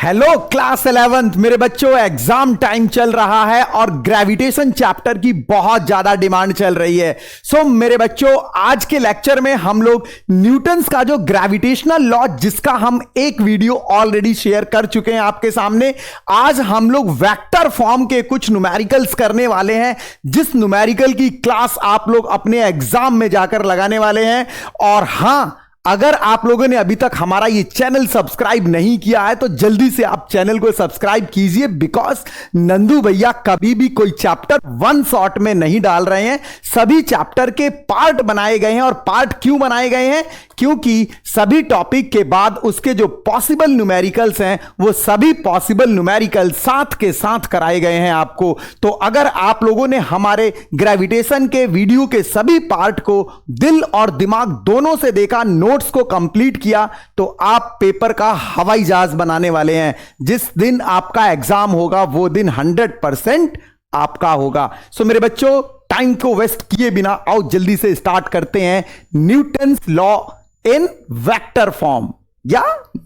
Hello class 11th मेरे बच्चों, exam time चल रहा है और ग्रेविटेशन चैप्टर की बहुत ज्यादा डिमांड चल रही है। सो मेरे बच्चों, आज के लेक्चर में हम लोग न्यूटन्स का जो ग्रेविटेशनल लॉ, जिसका हम एक वीडियो ऑलरेडी शेयर कर चुके हैं आपके सामने, आज हम लोग वेक्टर फॉर्म के कुछ न्यूमेरिकल्स करने वाले हैं, जिस न्यूमेरिकल की क्लास आप लोग अपने एग्जाम में जाकर लगाने वाले हैं। और हां, अगर आप लोगों ने अभी तक हमारा ये चैनल सब्सक्राइब नहीं किया है तो जल्दी से आप चैनल को सब्सक्राइब कीजिए, बिकॉज नंदू भैया कभी भी कोई चैप्टर वन शॉट में नहीं डाल रहे हैं। सभी चैप्टर के पार्ट बनाए गए हैं। और पार्ट क्यों बनाए गए हैं? क्योंकि सभी टॉपिक के बाद उसके जो पॉसिबल न्यूमेरिकल्स हैं वो सभी पॉसिबल न्यूमेरिकल साथ के साथ कराए गए हैं आपको। तो अगर आप लोगों ने हमारे ग्रेविटेशन के वीडियो के सभी पार्ट को दिल और दिमाग दोनों से देखा, नोट्स को कंप्लीट किया, तो आप पेपर का हवाई जहाज बनाने वाले हैं। जिस दिन आपका एग्जाम होगा वो दिन 100% आपका होगा। सो मेरे बच्चों, टाइम को वेस्ट किए बिना आओ जल्दी से स्टार्ट करते हैं Newton's law in vector form, या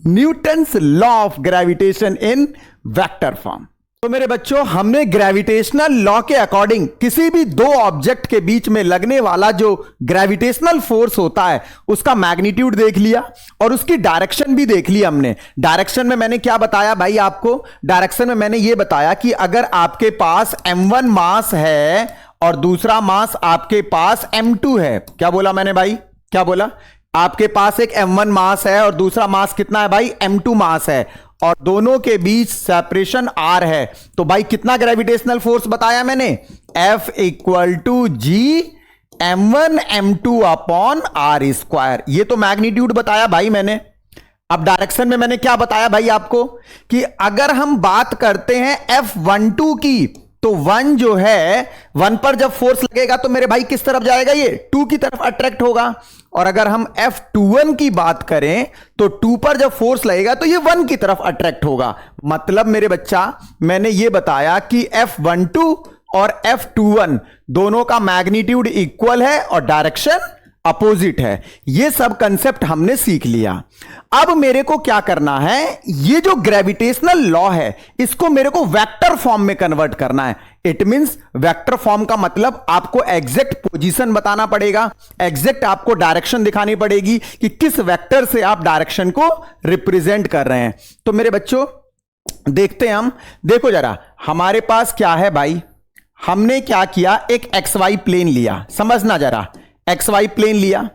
Newton's law of gravitation in vector form. तो मेरे बच्चों, हमने ग्रेविटेशनल लॉ के अकॉर्डिंग किसी भी दो ऑब्जेक्ट के बीच में लगने वाला जो ग्रेविटेशनल फोर्स होता है उसका मैग्नीट्यूड देख लिया और उसकी डायरेक्शन भी देख ली हमने। डायरेक्शन में मैंने क्या बताया भाई आपको? डायरेक्शन में मैंने ये बताया कि अगर आपके पास m1 मास है और दूसरा मास आपके पास m2 है, क्या बोला मैंने भाई? क्या बोला? आपके पास एक m1 मास है और दूसरा मास कितना है भाई? m2 मास है, और दोनों के बीच सेपरेशन r है। तो भाई कितना ग्रेविटेशनल फोर्स बताया मैंने? F equal to G m1 m2 upon r square. ये तो मैग्नीट्यूड बताया भाई मैंने। अब डायरेक्शन में मैंने क्या बताया भाई आपको कि अगर हम बात करते हैं F12 की, तो 1 जो है, 1 पर जब फोर्स लगेगा तो मेरे भाई किस तरफ जाएगा? ये 2 की तरफ अट्रैक्ट होगा। और अगर हम F21 की बात करें तो 2 पर जब फोर्स लगेगा तो ये 1 की तरफ अट्रैक्ट होगा। मतलब मेरे बच्चा, मैंने ये बताया कि F12 और F21 दोनों का मैग्नीट्यूड इक्वल है और डायरेक्शन अपोजिट है। ये सब कंसेप्ट हमने सीख लिया। अब मेरे को क्या करना है? ये जो ग्रेविटेशनल लॉ है इसको मेरे को वेक्टर फॉर्म में कन्वर्ट करना है। इट मींस वेक्टर फॉर्म का मतलब आपको एग्जैक्ट पोजीशन बताना पड़ेगा, एग्जैक्ट आपको डायरेक्शन दिखानी पड़ेगी कि किस वेक्टर से आप डायरेक्शन को रिप्रेजेंट कर रहे हैं। तो मेरे बच्चों, देखते हैं हम। देखो जरा, हमारे पास क्या है भाई? हमने क्या किया? एक XY प्लेन लिया। समझना जरा, XY प्लेन लिया।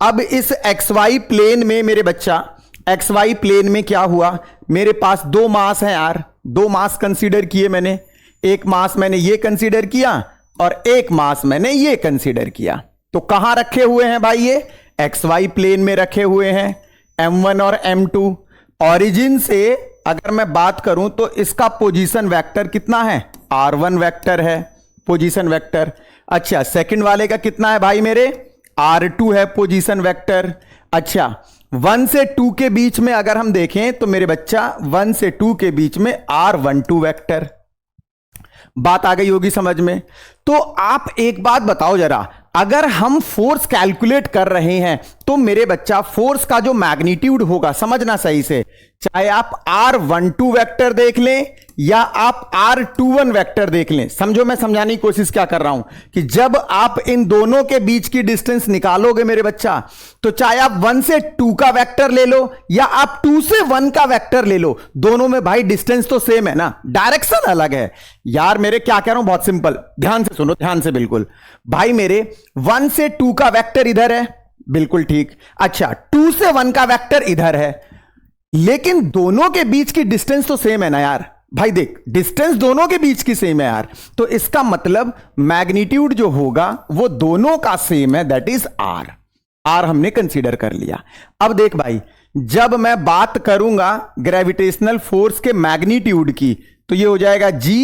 अब इस XY प्लेन में मेरे बच्चा, XY प्लेन में क्या हुआ? मेरे पास दो मास हैं यार, दो मास कंसीडर किए मैंने। एक मास मैंने ये कंसीडर किया और एक मास मैंने ये कंसीडर किया। तो कहां रखे हुए हैं भाई? ये XY प्लेन में रखे हुए हैं, M1 और M2। ऑरिजिन से अगर मैं बात करूं तो इसका पोजीशन वेक्टर कितना है? R1 वेक्टर है पोजीशन वेक्टर। अच्छा, सेकंड वाले का कितना है भाई मेरे? R2 है पोजीशन वेक्टर। अच्छा, 1 से 2 के बीच में अगर हम देखें तो मेरे बच्चा 1 से 2 के बीच में R12 वेक्टर। बात आ गई होगी समझ में? तो आप एक बात बताओ जरा, अगर हम फोर्स कैलकुलेट कर रहे हैं तो मेरे बच्चा फोर्स का जो मैग्नीट्यूड होगा, समझना सही से, चाहे आप R12 वेक्टर देख लें या आप R21 वेक्टर देख लें। समझो, मैं समझाने की कोशिश क्या कर रहा हूं कि जब आप इन दोनों के बीच की डिस्टेंस निकालोगे मेरे बच्चा, तो चाहे आप 1 से 2 का वेक्टर ले लो या आप 2 से 1 का वेक्टर ले लो, दोनों में भाई डिस्टेंस तो सेम है ना, डायरेक्शन अलग है। यार मेरे क्या कह रहा हूं, बहुत सिंपल, ध्यान से सुनो, ध्यान से बिल्कुल। भाई मेरे 1 से 2 का वेक्टर इधर है, बिल्कुल ठीक। अच्छा, 2 से 1 का वेक्टर इधर है, लेकिन दोनों के बीच की डिस्टेंस तो सेम है ना यार। भाई देख, डिस्टेंस दोनों के बीच की सेम है यार, तो इसका मतलब मैग्नीट्यूड जो होगा वो दोनों का सेम है, दैट इज R। R हमने कंसीडर कर लिया। अब देख भाई, जब मैं बात करूंगा ग्रेविटेशनल फोर्स के मैग्नीट्यूड की, तो ये हो जाएगा G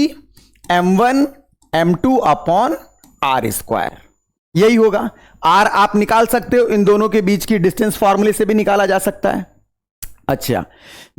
M1 M2 upon R square. यही होगा। R आप निकाल सकते हो, इन दोनों के बीच की डिस्टेंस फॉर्मूले से भी निकाला जा सकता है। अच्छा,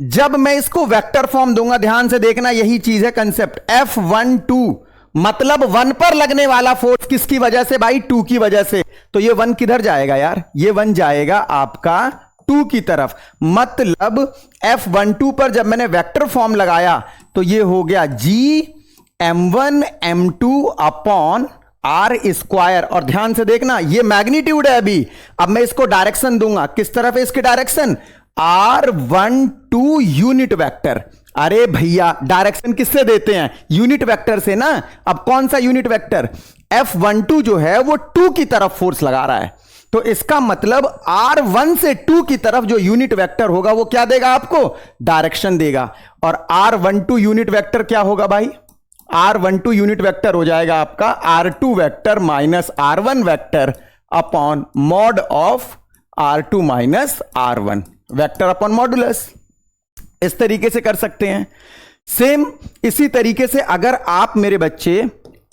जब मैं इसको वेक्टर फॉर्म दूंगा, ध्यान से देखना, यही चीज है कंसेप्ट। F12 मतलब 1 पर लगने वाला फोर्स किसकी वजह से भाई? 2 की वजह से। तो ये 1 किधर जाएगा यार? ये 1 जाएगा आपका टू की तरफ, मतलब F12 पर जब मैंने वेक्टर फॉर्म लगाया तो ये हो गया GM1 M2 upon R square. और ध्यान से देखना ये मैग्नीट्यूड है अभी, अब मैं इसको डायरेक्शन दूंगा, किस तरफ है इसकी डायरेक्शन, R12 यूनिट वेक्टर। अरे भैया डायरेक्शन किससे देते हैं, यूनिट वेक्टर से ना। अब कौन सा यूनिट वेक्टर, F12 जो है वो 2 की तरफ फोर्स लगा रहा है, तो इसका मतलब R1 से 2 की तरफ जो यूनिट वेक्टर होगा वो क्या देगा आपको, डायरेक्शन देगा। और R12 यूनिट वेक्टर क्या होगा भाई, R12 यूनिट वेक्टर हो जाएगा आपका R2 vector minus R1 vector upon mod of R2 minus R1 vector upon modulus. इस तरीके से कर सकते हैं। सेम इसी तरीके से अगर आप मेरे बच्चे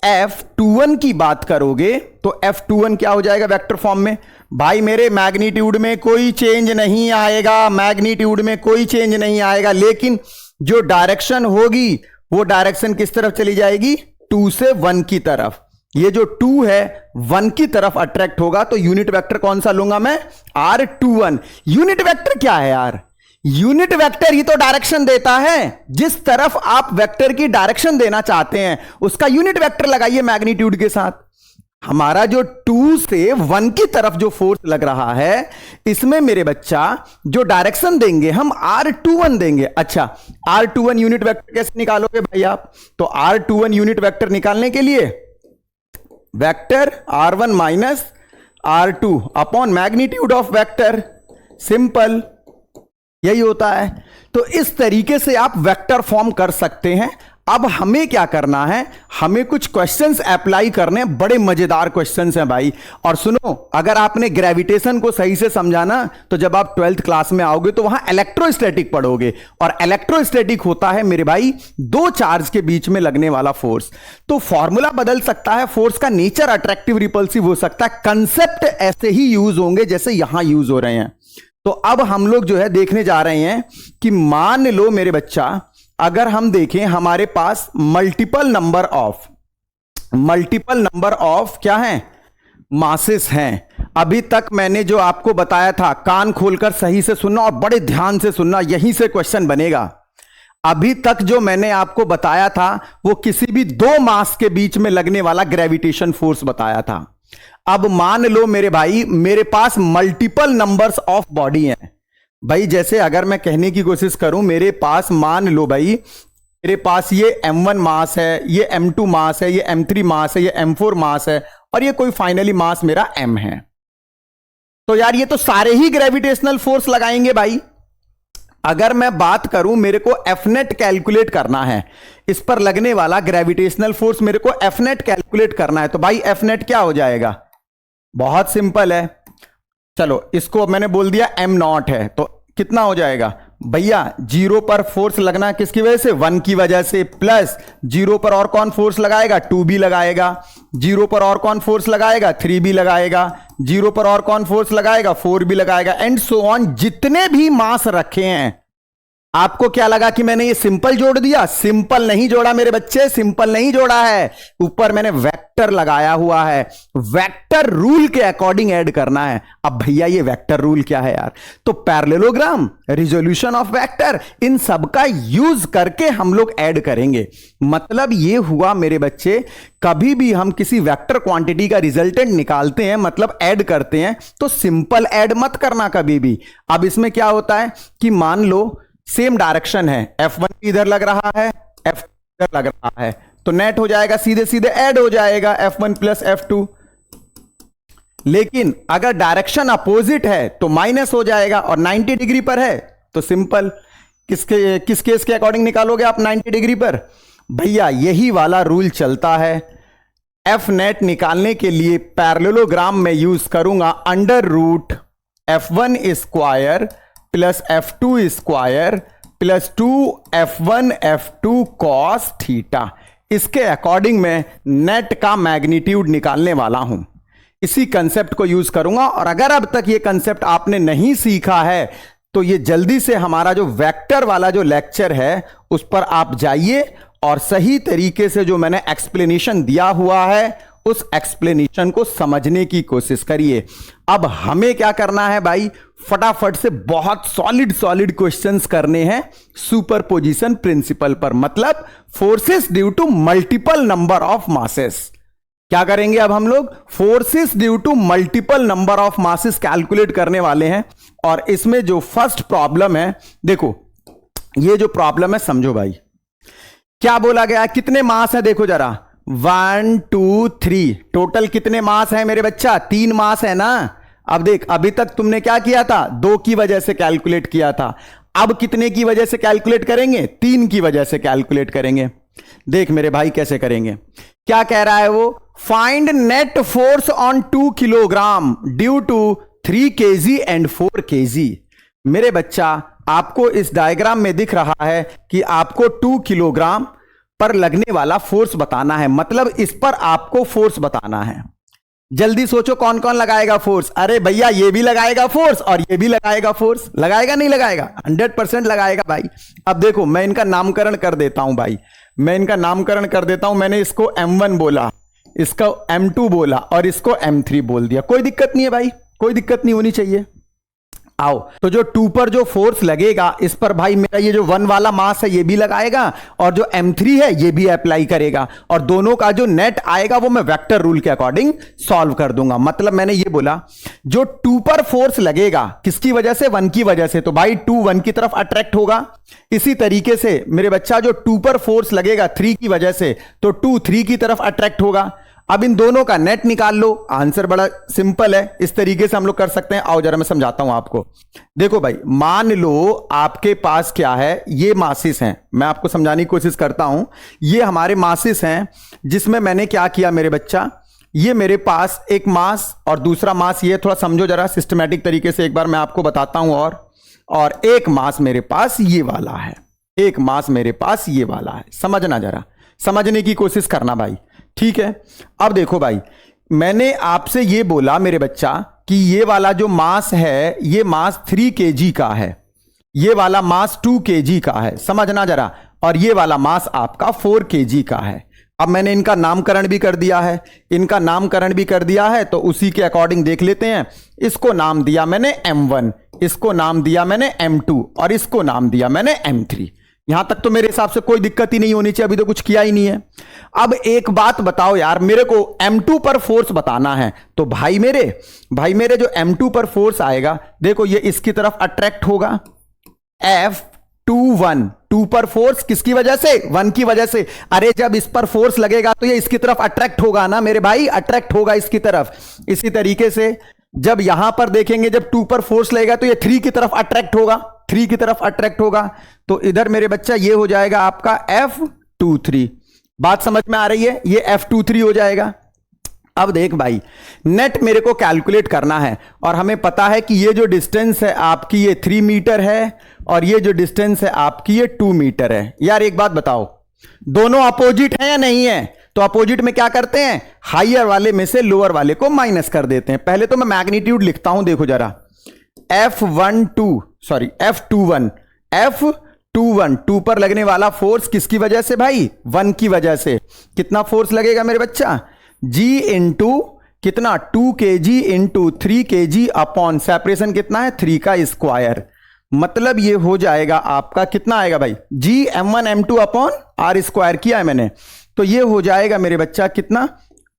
F21 की बात करोगे तो F21 क्या हो जाएगा वेक्टर फॉर्म में, भाई मेरे मैग्नीट्यूड में कोई चेंज नहीं आएगा, मैग्नीट्यूड में कोई चेंज नहीं आएगा, लेकिन जो डायरेक्शन होगी वो डायरेक्शन किस तरफ चली जाएगी, 2 से 1 की तरफ। ये जो 2 है 1 की तरफ अट्रैक्ट होगा, तो यूनिट वेक्टर कौन सा लूंगा मैं, R21। यूनिट वेक्टर क्या है यार, यूनिट वेक्टर ही तो डायरेक्शन देता है, जिस तरफ आप वेक्टर की डायरेक्शन देना चाहते हैं उसका यूनिट वेक्टर लगाइए मैग्नीट्यूड के साथ। हमारा जो 2 से 1 की तरफ जो फोर्स लग रहा है, इसमें मेरे बच्चा जो डायरेक्शन देंगे हम R21 देंगे। अच्छा R21 यूनिट वेक्टर कैसे निकालोगे भाई आप, तो R21 यूनिट वेक्टर निकालने के लिए vector R1 minus R2 upon magnitude of vector, simple यही होता है। तो इस तरीके से आप वेक्टर फॉर्म कर सकते हैं। अब हमें क्या करना है, हमें कुछ क्वेश्चंस अप्लाई करने, बड़े मजेदार क्वेश्चंस हैं भाई। और सुनो, अगर आपने ग्रेविटेशन को सही से समझाना तो जब आप 12th क्लास में आओगे तो वहां इलेक्ट्रोस्टैटिक पढ़ोगे, और इलेक्ट्रोस्टैटिक होता है मेरे भाई दो चार्ज के बीच में लगने वाला फोर्स। तो फॉर्मूला बदल सकता है, फोर्स का नेचर अट्रैक्टिव रिपल्सिव हो सकता है, कंसेप्ट ऐसे ही यूज होंगे जैसे यहां यूज हो रहे हैं। तो अब हम लोग जो है देखने जा रहे हैं कि मान लो मेरे बच्चा, अगर हम देखें हमारे पास मल्टीपल नंबर ऑफ क्या है, मासेस हैं। अभी तक मैंने जो आपको बताया था, कान खोलकर सही से सुनना और बड़े ध्यान से सुनना, यहीं से क्वेश्चन बनेगा। अभी तक जो मैंने आपको बताया था वो किसी भी दो मास के बीच में लगने वाला ग्रेविटेशन फोर्स बताया था। अब मान लो मेरे भाई, मेरे पास मल्टीपल नंबर्स ऑफ बॉडी हैं। भाई जैसे अगर मैं कहने की कोशिश करूं, मेरे पास मान लो भाई, मेरे पास ये M1 मास है, ये M2 मास है, ये M3 मास है, ये M4 मास है, और ये कोई फाइनली मास मेरा M है। तो यार ये तो सारे ही ग्रेविटेशनल फोर्स लगाएंगे भाई। अगर मैं बात करूं, मेरे को Fnet कैलकुलेट करना है, इस पर लगने वाला ग्रेविटेशनल फोर्स मेरे को Fnet कैलकुलेट करना है। तो भाई Fnet क्या हो जाएगा, बहुत सिंपल है। चलो इसको मैंने बोल दिया M0 है, तो कितना हो जाएगा भैया, 0 पर फोर्स लगना किसकी वजह से, 1 की वजह से, प्लस 0 पर और कौन फोर्स लगाएगा, 2 भी लगाएगा, 0 पर और कौन फोर्स लगाएगा, 3 भी लगाएगा, 0 पर और कौन फोर्स लगाएगा, 4 भी लगाएगा, एंड सो ऑन। जितने भी मास रखे हैं, आपको क्या लगा कि मैंने ये सिंपल जोड़ दिया? सिंपल नहीं जोड़ा मेरे बच्चे, सिंपल नहीं जोड़ा है, ऊपर मैंने वेक्टर लगाया हुआ है। वेक्टर रूल के अकॉर्डिंग ऐड करना है। अब भैया ये वेक्टर रूल क्या है यार, तो पैरेललोग्राम, रिजोल्यूशन ऑफ वेक्टर, इन सब का यूज करके हम लोग ऐड करेंगे। मतलब ये हुआ मेरे बच्चे, कभी भी हम किसी वेक्टर क्वांटिटी का रिजल्टेंट निकालते हैं, मतलब ऐड करते हैं, तो सिंपल ऐड मत करना कभी भी। अब इसमें क्या होता है कि मान लो सेम डायरेक्शन है, F1 इधर लग रहा है, F इधर लग रहा है, तो नेट हो जाएगा, सीधे सीधे ऐड हो जाएगा F1 प्लस F2। लेकिन अगर डायरेक्शन अपोजिट है तो माइनस हो जाएगा, और 90 डिग्री पर है तो सिंपल, किस केस के अकॉर्डिंग निकालोगे आप 90 डिग्री पर? भैया यही वाला रूल चलता है। Fnet निकालने के लिए पैरेललोग्राम में यूज करूंगा under root F1 square plus F2 square plus 2F1 F2 cos theta. इसके अकॉर्डिंग मैं नेट का मैग्नीट्यूड निकालने वाला हूं, इसी कंसेप्ट को यूज करूंगा। और अगर अब तक ये कंसेप्ट आपने नहीं सीखा है तो ये जल्दी से हमारा जो वेक्टर वाला जो लेक्चर है उस पर आप जाइए, और सही तरीके से जो मैंने एक्सप्लेनेशन दिया हुआ है उस एक्सप्लेनेशन को समझने की कोशिश करिए। अब हमें क्या करना है भाई, फटाफट से बहुत सॉलिड क्वेश्चंस करने हैं सुपरपोजिशन प्रिंसिपल पर, मतलब forces due to multiple number of masses. क्या करेंगे अब हम लोग, forces due to multiple number of masses calculate करने वाले हैं। और इसमें जो फर्स्ट प्रॉब्लम है, देखो ये जो प्रॉब्लम है समझो भाई, क्या बोला गया, कितने मास है, देखो जरा 1 2 3, टोटल कितने मास है मेरे बच्चा, 3 मास है ना। अब देख, अभी तक तुमने क्या किया था, 2 की वजह से कैलकुलेट किया था, अब कितने की वजह से कैलकुलेट करेंगे, 3 की वजह से कैलकुलेट करेंगे। देख मेरे भाई कैसे करेंगे, क्या कह रहा है वो, find net force on 2 kilogram due to 3 kg and 4 kg। मेरे बच्चा आपको इस डायग्राम में दिख रहा है कि आपको 2 किलोग्राम पर लगने वाला फोर्स बताना है, मतलब इस पर आपको फोर्स बताना है। जल्दी सोचो कौन कौन लगाएगा फोर्स, अरे भैया ये भी लगाएगा फोर्स और ये भी लगाएगा फोर्स, लगाएगा नहीं लगाएगा, 100% लगाएगा भाई। अब देखो मैं इनका नामकरण कर देता हूं भाई, मैं इनका नामकरण कर देता हूं। मैंने इसको M1 बोला, इसको M2 बोला और इसको M3 बोल दिया, कोई दिक्कत नहीं है भाई, कोई दिक्कत नहीं होनी चाहिए। आओ, तो जो 2 पर जो फोर्स लगेगा इस पर भाई मेरा ये जो 1 वाला मास है ये भी लगाएगा और जो M3 है ये भी अप्लाई करेगा, और दोनों का जो नेट आएगा वो मैं वेक्टर रूल के अकॉर्डिंग सॉल्व कर दूंगा। मतलब मैंने ये बोला जो 2 पर फोर्स लगेगा किसकी वजह से, 1 की वजह से, तो भाई 2 1 की तरफ अट्रैक्ट होगा। इसी तरीके से मेरे बच्चा जो 2 पर फोर्स लगेगा 3 की वजह से, तो 2 3 की तरफ अट्रैक्ट होगा। अब इन दोनों का नेट निकाल लो, आंसर बड़ा सिंपल है, इस तरीके से हम लोग कर सकते हैं। आओ जरा मैं समझाता हूं आपको। देखो भाई, मान लो आपके पास क्या है, ये मासिस हैं, मैं आपको समझाने की कोशिश करता हूं। ये हमारे मासिस हैं जिसमें मैंने क्या किया मेरे बच्चा, ये मेरे पास एक मास और दूसरा मास, ये थोड़ा समझो जरा सिस्टमैटिक तरीके से, एक बार मैं आपको बताता हूं। और एक मास मेरे पास ये वाला है, एक मास मेरे पास ये वाला है, समझना जरा, समझने की कोशिश करना भाई, ठीक है। अब देखो भाई, मैंने आपसे ये बोला मेरे बच्चा कि ये वाला जो मास है ये मास 3 kg का है, ये वाला मास 2 kg का है, समझना जरा, और ये वाला मास आपका 4 kg का है। अब मैंने इनका नामकरण भी कर दिया है, इनका नामकरण भी कर दिया है, तो उसी के अकॉर्डिंग देख लेते हैं। इसको नाम दिया मैंने M1, इसको नाम दिया मैंने M2 और इसको नाम दिया मैंने M3। यहां तक तो मेरे हिसाब से कोई दिक्कत ही नहीं होनी चाहिए, अभी तो कुछ किया ही नहीं है। अब एक बात बताओ यार, मेरे को M2 पर फोर्स बताना है, तो भाई मेरे जो M2 पर फोर्स आएगा, देखो ये इसकी तरफ अट्रैक्ट होगा, F21, 2 पर फोर्स किसकी वजह से, 1 की वजह से। अरे जब इस पर फोर्स लगेगा तो ये इसकी तरफ अट्रैक्ट होगा ना मेरे भाई, अट्रैक्ट होगा इसकी तरफ। इसी तरीके से जब यहां पर देखेंगे, जब 2 पर फोर्स लगेगा तो ये 3 की तरफ अट्रैक्ट होगा, 3 की तरफ अट्रैक्ट होगा, तो इधर मेरे बच्चा ये हो जाएगा आपका F23। बात समझ में आ रही है, ये F23 हो जाएगा। अब देख भाई, नेट मेरे को कैलकुलेट करना है और हमें पता है कि ये जो डिस्टेंस है आपकी ये 3 मीटर है और ये जो डिस्टेंस है आपकी ये 2 मीटर है। यार एक बात बताओ, दोनों अपोजिट है या नहीं है, तो अपोजिट में क्या करते हैं, हायर वाले में से लोअर वाले को माइनस कर देते हैं। पहले तो मैं मैग्नीट्यूड लिखता हूं, देखो जरा, F21 2 पर लगने वाला फोर्स किसकी वजह से भाई, 1 की वजह से। कितना फोर्स लगेगा मेरे बच्चा, G इंटू कितना, 2 kg into 3 kg upon separation कितना है, 3 का स्क्वायर। मतलब ये हो जाएगा आपका, कितना आएगा भाई, G M1 M2 upon R square किया है मैंने, तो ये हो जाएगा मेरे बच्चा कितना,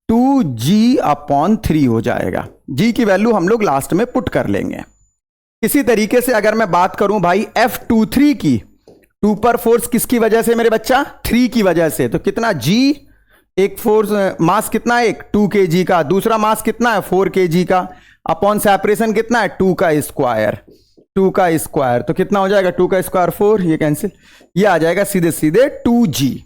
2G अपॉन 3 हो जाएगा। G की वैल्यू हम लोग लास्ट में पुट कर लेंगे। इसी तरीके से अगर मैं बात करूं भाई F23 की, 2 पर फोर्स किसकी वजह से मेरे बच्चा, 3 की वजह से, तो कितना G, एक फोर्स मास कितना है, एक 2 kg का, दूसरा मास कितना है 4 kg का, अपॉन सेपरेशन कितना है 2 का स्क्वायर, 2 का स्क्वायर, तो कितना हो जाएगा 2 का स्क्वायर 4, ये कैंसिल, ये आ जाएगा सीधे सीधे 2G।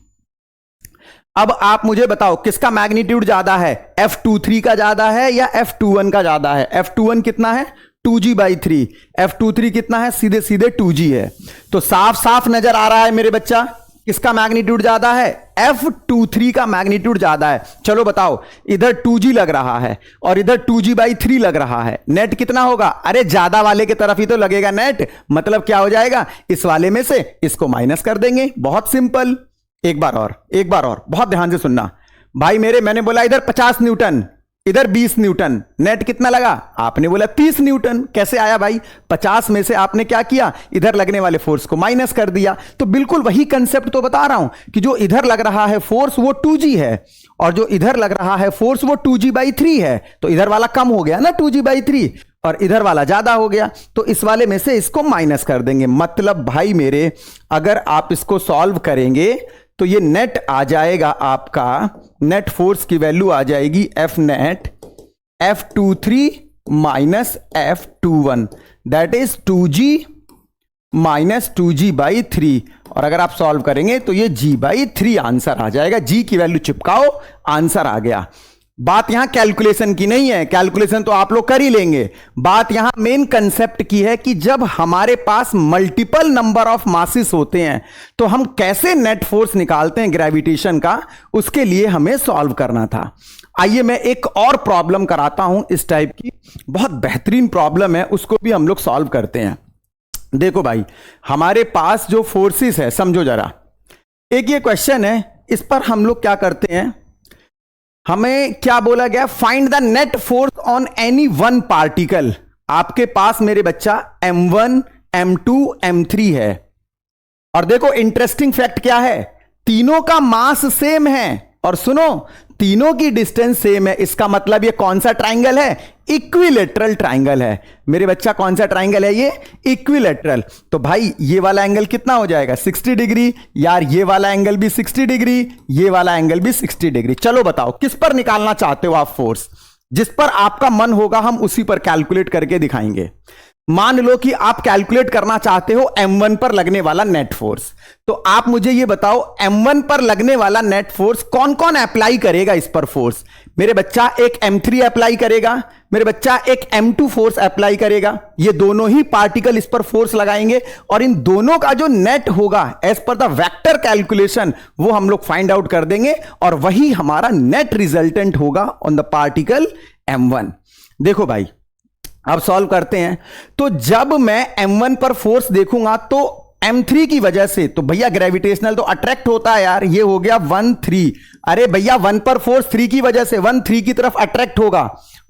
अब आप मुझे बताओ किसका मैग्नीट्यूड ज्यादा है, F23 का ज्यादा है या F21 का ज्यादा है। F21 कितना है, 2G/3, F23 कितना है, सीधे सीधे 2G है। तो साफ साफ नजर आ रहा है मेरे बच्चा किसका मैग्नीट्यूड ज्यादा है, F23 का मैग्नीट्यूड ज्यादा है। चलो बताओ, इधर 2G लग रहा है और इधर 2G/3 लग रहा है, नेट कितना होगा, अरे ज्यादा वाले की तरफ ही तो लगेगा नेट, मतलब क्या हो जाएगा, इस वाले में से इसको माइनस कर देंगे, बहुत सिंपल। एक बार और बहुत ध्यान से सुनना, भाई मेरे, मैंने बोला इधर 50 न्यूटन, इधर 20 न्यूटन, नेट कितना लगा? आपने बोला 30 न्यूटन। कैसे आया भाई? 50 में से आपने क्या किया, इधर लगने वाले फोर्स को माइनस कर दिया। तो बिल्कुल वही कंसेप्ट तो बता रहा हूं कि जो इधर लग रहा है फोर्स वो 2g है, और जो इधर लग रहा है फोर्स वो 2g/3 है। तो इधर वाला कम हो गया ना 2g/3, और इधर वाला ज्यादा हो गया, तो इस वाले में से इसको माइनस कर देंगे। मतलब भाई मेरे, अगर आप इसको सॉल्व करेंगे तो ये नेट आ जाएगा, आपका नेट फोर्स की वैल्यू आ जाएगी F net F23 minus F21, that is 2g minus 2g/3। और अगर आप सॉल्व करेंगे तो ये g/3 आंसर आ जाएगा। g की वैल्यू चिपकाओ, आंसर आ गया। बात यहां कैलकुलेशन की नहीं है, कैलकुलेशन तो आप लोग कर ही लेंगे। बात यहां मेन कंसेप्ट की है कि जब हमारे पास मल्टीपल नंबर ऑफ मासेस होते हैं तो हम कैसे नेट फोर्स निकालते हैं ग्रेविटेशन का, उसके लिए हमें सॉल्व करना था। आइए मैं एक और प्रॉब्लम कराता हूं इस टाइप की, बहुत बेहतरीन प्रॉब्लम है, उसको भी हम लोग सॉल्व करते हैं। देखो भाई, हमारे पास जो फोर्सेस है, समझो जरा, एक ये क्वेश्चन है, इस पर हम लोग क्या करते हैं, हमें क्या बोला गया, find the net force on any one particle. आपके पास मेरे बच्चा m1 m2 m3 है, और देखो इंटरेस्टिंग फैक्ट क्या है, तीनों का मास सेम है, और सुनो तीनों की डिस्टेंस सेम है। इसका मतलब ये कौन सा ट्राइंगल है? इक्विलेटरल ट्राइंगल है। मेरे बच्चा कौन सा ट्राइंगल है? ये इक्विलेटरल। तो भाई ये वाला एंगल कितना हो जाएगा? 60 डिग्री। यार ये वाला एंगल भी 60 डिग्री, ये वाला एंगल भी 60 डिग्री। चलो बताओ किस पर निकालना चाहते हो आप फोर्स? जिस पर आपका मन होगा हम उसी पर कैलकुलेट करके दिखाएंगे। मान लो कि आप कैलकुलेट करना चाहते हो m1 पर लगने वाला नेट फोर्स, तो आप मुझे ये बताओ m1 पर लगने वाला नेट फोर्स कौन कौन अप्लाई करेगा इस पर फोर्स? मेरे बच्चा एक m3 अप्लाई करेगा, मेरे बच्चा एक m2 फोर्स अप्लाई करेगा। ये दोनों ही पार्टिकल इस पर फोर्स लगाएंगे, और इन दोनों का जो नेट होगा as per the vector calculation वो हम लोग फाइंड आउट कर देंगे, और वही हमारा नेट रिजल्टेंट होगा ऑन द पार्टिकल m1। देखो भाई अब सॉल्व करते हैं। तो जब मैं m1 पर फोर्स देखूंगा तो m3 की वजह से, तो भैया ग्रेविटेशनल तो अट्रैक्ट होता है यार, ये हो गया 1 3। अरे भैया 1 पर फोर्स 3 की वजह से 1 3 की तरफ अट्रैक्ट होगा,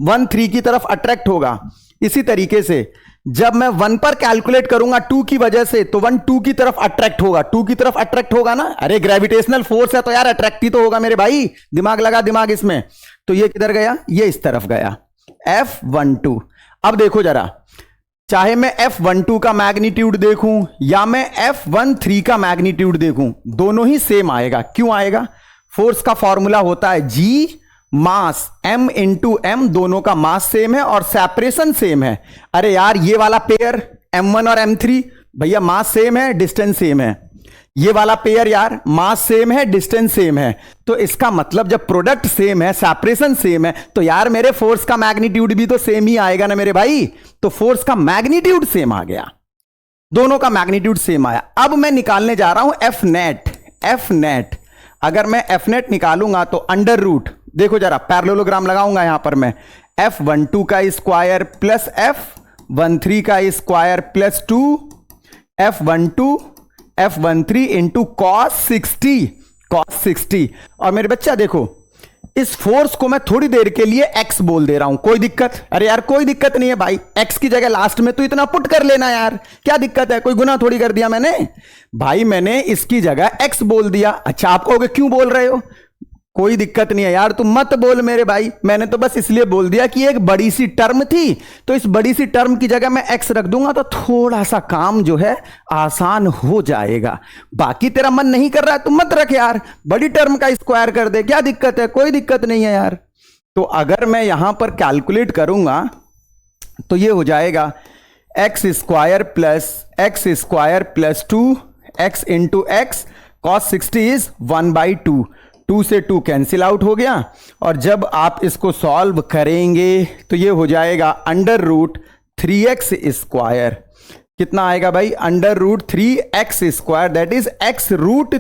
1 3 की तरफ अट्रैक्ट होगा। इसी तरीके से जब मैं 1 पर कैलकुलेट करूंगा 2 की वजह से, तो 1 2 की तरफ अट्रैक्ट होगा, 2 की तरफ अट्रैक्ट होगा ना। अरे ग्रेविटेशनल फोर्स है तो यार अट्रैक्ट ही तो होगा मेरे भाई, दिमाग लगा दिमाग इसमें। तो ये किधर गया? ये इस तरफ गया, F12। अब देखो जरा, चाहे मैं F12 का मैग्नीट्यूड देखूं या मैं F13 का मैग्नीट्यूड देखूं, दोनों ही सेम आएगा। क्यों आएगा? फोर्स का फॉर्मूला होता है G मास M इंटू M, दोनों का मास सेम है और सेपरेशन सेम है। अरे यार ये वाला पेयर M1 और M3 भैया मास सेम है, डिस्टेंस सेम है। ये वाला पेयर यार मास सेम है, डिस्टेंस सेम है। तो इसका मतलब जब प्रोडक्ट सेम है, सेपरेशन सेम है, तो यार मेरे फोर्स का मैग्नीट्यूड भी तो सेम ही आएगा ना मेरे भाई। तो फोर्स का मैग्नीट्यूड सेम आ गया, दोनों का मैग्नीट्यूड सेम आया। अब मैं निकालने जा रहा हूं एफ नेट। एफ नेट अगर मैं एफ नेट निकालूंगा तो अंडर रूट, देखो जरा पैरेललोग्राम लगाऊंगा यहां पर मैं, F12 का स्क्वायर प्लस F13 का square plus 2 F12 F13 into cos 60। और मेरे बच्चा देखो इस फोर्स को मैं थोड़ी देर के लिए x बोल दे रहा हूं, कोई दिक्कत? अरे यार कोई दिक्कत नहीं है भाई, x की जगह लास्ट में तो इतना पुट कर लेना यार, क्या दिक्कत है? कोई गुनाह थोड़ी कर दिया मैंने भाई, मैंने इसकी जगह x बोल दिया। अच्छा आप कहोगे क्यों बोल रहे हो? कोई दिक्कत नहीं है यार, तुम मत बोल मेरे भाई, मैंने तो बस इसलिए बोल दिया कि एक बड़ी सी टर्म थी, तो इस बड़ी सी टर्म की जगह मैं x रख दूंगा तो थोड़ा सा काम जो है आसान हो जाएगा। बाकी तेरा मन नहीं कर रहा है तो मत रख यार, बड़ी टर्म का स्क्वायर कर दे, क्या दिक्कत है? कोई दिक्कत नहीं है यार। तो अगर मैं यहां पर कैलकुलेट करूंगा तो ये हो जाएगा x square plus 2 x into x cos 60 is 1/2। 2 से 2 कैंसिल आउट हो गया, और जब आप इसको सॉल्व करेंगे तो ये हो जाएगा अंडर रूट 3x स्क्वायर। कितना आएगा भाई? Under root 3x square, that is x root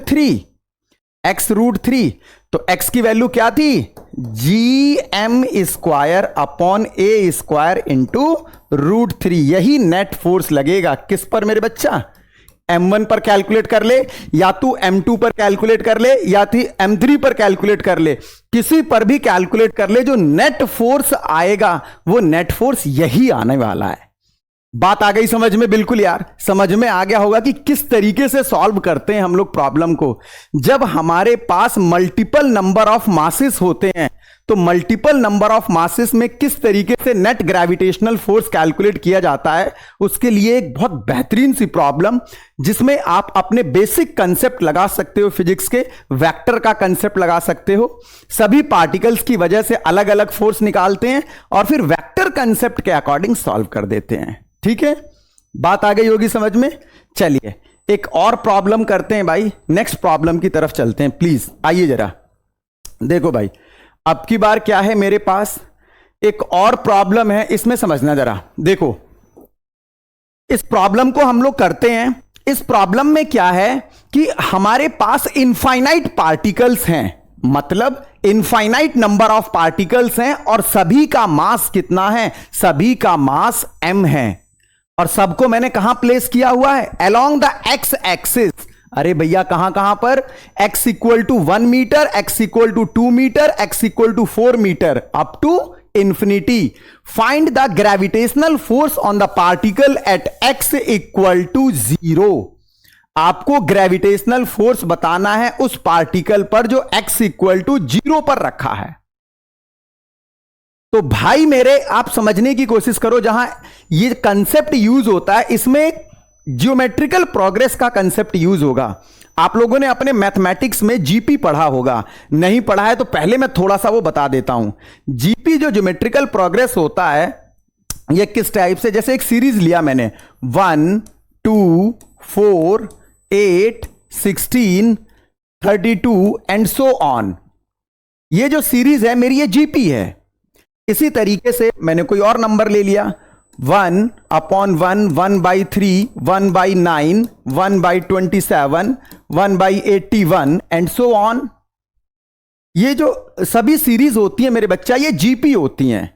3। तो x की वैल्यू क्या थी? gm square upon a square into root 3। यही नेट फोर्स लगेगा किस पर मेरे बच्चा? M1 पर कैलकुलेट कर ले, या तू M2 पर कैलकुलेट कर ले, या फिर M3 पर कैलकुलेट कर ले, किसी पर भी कैलकुलेट कर ले, जो नेट फोर्स आएगा वो नेट फोर्स यही आने वाला है। बात आ गई समझ में? बिल्कुल यार, समझ में आ गया होगा कि किस तरीके से सॉल्व करते हैं हम लोग प्रॉब्लम को। जब हमारे पास मल्टीपल नंबर ऑफ मासेस होते हैं तो मल्टीपल नंबर ऑफ मासेस में किस तरीके से नेट ग्रेविटेशनल फोर्स कैलकुलेट किया जाता है, उसके लिए एक बहुत बेहतरीन सी प्रॉब्लम जिसमें आप अपने बेसिक कंसेप्ट लगा सकते हो, फिजिक्स के वेक्टर का कंसेप्ट लगा सकते हो, सभी पार्टिकल्स की वजह से अलग अलग फोर्स निकालते हैं और फिर वेक्टर कंसेप्ट के अकॉर्डिंग सॉल्व कर देते हैं। ठीक है, बात आ गई होगी समझ में? चलिए एक और प्रॉब्लम करते हैं भाई, नेक्स्ट प्रॉब्लम की तरफ चलते हैं। प्लीज आइए जरा, देखो भाई अब की बार क्या है मेरे पास, एक और प्रॉब्लम है, इसमें समझना जरा। देखो इस प्रॉब्लम को हम लोग करते हैं। इस प्रॉब्लम में क्या है कि हमारे पास इनफाइनाइट पार्टिकल्स हैं, मतलब इनफाइनाइट नंबर ऑफ पार्टिकल्स हैं और सभी का मास कितना है? सभी का मास m है और सबको मैंने कहां प्लेस किया हुआ है? Along the X axis. अरे भैया कहां कहां पर? x equal to 1 metre, x equal to 2 metre, x equal to 4 metre up to infinity. Find the gravitational force on the particle at x equal to 0। आपको gravitational force बताना है उस particle पर जो x इक्वल टू 0 पर रखा है। तो भाई मेरे आप समझने की कोशिश करो, जहां ये कंसेप्ट यूज होता है इसमें ज्योमेट्रिकल प्रोग्रेस का कंसेप्ट यूज होगा। आप लोगों ने अपने मैथमेटिक्स में जीपी पढ़ा होगा, नहीं पढ़ा है तो पहले मैं थोड़ा सा वो बता देता हूं। जीपी जो ज्योमेट्रिकल प्रोग्रेस होता है ये किस टाइप से, जैसे एक सीरीज लिया मैंने 1 2 4 8 16 32 एंड सो ऑन। ये जो सीरीज है मेरी ये जीपी है। इसी तरीके से मैंने कोई और नंबर ले लिया 1 अपॉन 1, 1/3, 1/9, 1/27, 1/81 एंड सो ऑन। ये जो सभी सीरीज होती है मेरे बच्चा ये जीपी होती हैं।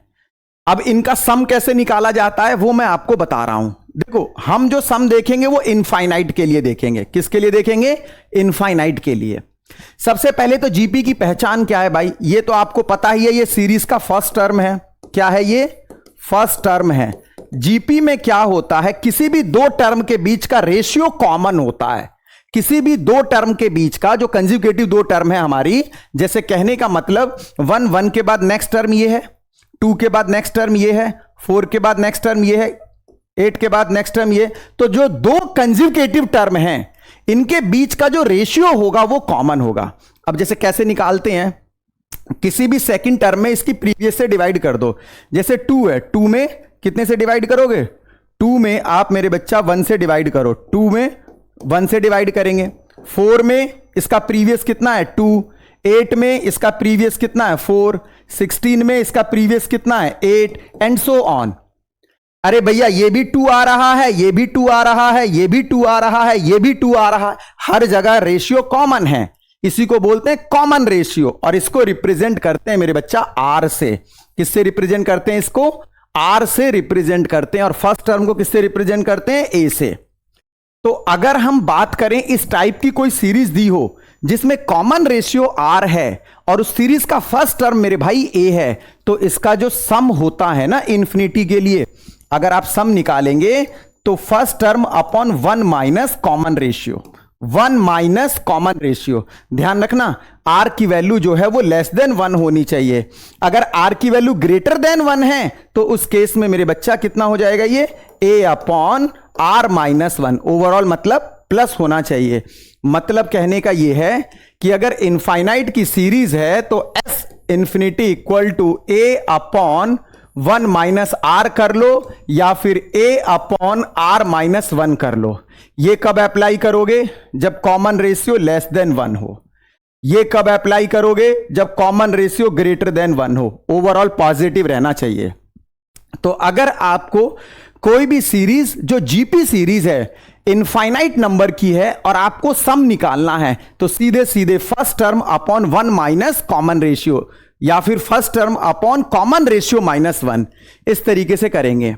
अब इनका सम कैसे निकाला जाता है वो मैं आपको बता रहा हूं। देखो हम जो सम देखेंगे वो इनफाइनाइट के लिए देखेंगे। किसके लिए देखेंगे? इनफाइनाइट के लिए। सबसे पहले तो जीपी की पहचान क्या है भाई? ये तो आपको पता ही है, ये सीरीज का फर्स्ट टर्म है। क्या है ये? फर्स्ट टर्म है। जीपी में क्या होता है, किसी भी दो टर्म के बीच का रेशियो कॉमन होता है। किसी भी दो टर्म के बीच का जो कंज्यूगेटिव दो टर्म है हमारी, जैसे कहने का मतलब 1 के बाद नेक्स्ट टर्म ये है, 2 के बाद नेक्स्ट टर्म ये है, 4 के बाद नेक्स्ट टर्म ये है, 8 के बाद नेक्स्ट टर्म ये। तो जो दो कंज्यूगेटिव टर्म हैं इनके बीच का जो रेशियो होगा वो कॉमन होगा। अब जैसे कैसे निकालते हैं, किसी भी सेकंड टर्म में इसकी प्रीवियस से डिवाइड कर दो। जैसे 2 है, 2 में कितने से डिवाइड करोगे? 2 में आप मेरे बच्चा 1 से डिवाइड करो, 2 में 1 से डिवाइड करेंगे। 4 में इसका प्रीवियस कितना है? 2। 8 में इसका प्रीवियस कितना है? 4। 16 में इसका प्रीवियस कितना है? 8 एंड सो ऑन। अरे भैया ये भी 2 आ रहा है, ये भी 2 आ रहा है, ये भी 2 आ रहा है, ये भी 2 आ रहा है। हर जगह रेशियो कॉमन है, इसी को बोलते हैं कॉमन रेशियो। और इसको रिप्रेजेंट करते हैं मेरे बच्चा आर से। किससे रिप्रेजेंट करते हैं इसको? आर से रिप्रेजेंट करते हैं। और फर्स्ट टर्म को किससे रिप्रेजेंट करते हैं? ए से। तो अगर हम बात करें इस टाइप की कोई सीरीज दी हो जिसमें कॉमन रेशियो आर है और उस सीरीज का फर्स्ट टर्म मेरे भाई ए है, तो इसका जो सम होता है ना इन्फिनिटी के लिए, अगर आप सम निकालेंगे तो first term upon 1 minus common ratio, 1 minus common ratio. ध्यान रखना आर की वैल्यू जो है वो लेस देन 1 होनी चाहिए। अगर आर की वैल्यू ग्रेटर देन 1 है तो उस केस में मेरे बच्चा कितना हो जाएगा? ये ए अपॉन आर माइनस 1। ओवरऑल मतलब प्लस होना चाहिए। मतलब कहने का ये है कि अगर इनफाइनाइट की सीरीज है तो S infinity equal to A upon 1 minus R कर लो या फिर ए अपॉन आर माइनस 1 कर लो। ये कब अप्लाई करोगे? जब कॉमन रेशियो लेस देन 1 हो। ये कब अप्लाई करोगे? जब कॉमन रेशियो ग्रेटर देन 1 हो। ओवरऑल पॉजिटिव रहना चाहिए। तो अगर आपको कोई भी सीरीज जो जीपी सीरीज है इनफाइनाइट नंबर की है और आपको सम निकालना है तो सीधे सीधे first term upon 1 minus common ratio या फिर first term upon common ratio minus 1, इस तरीके से करेंगे।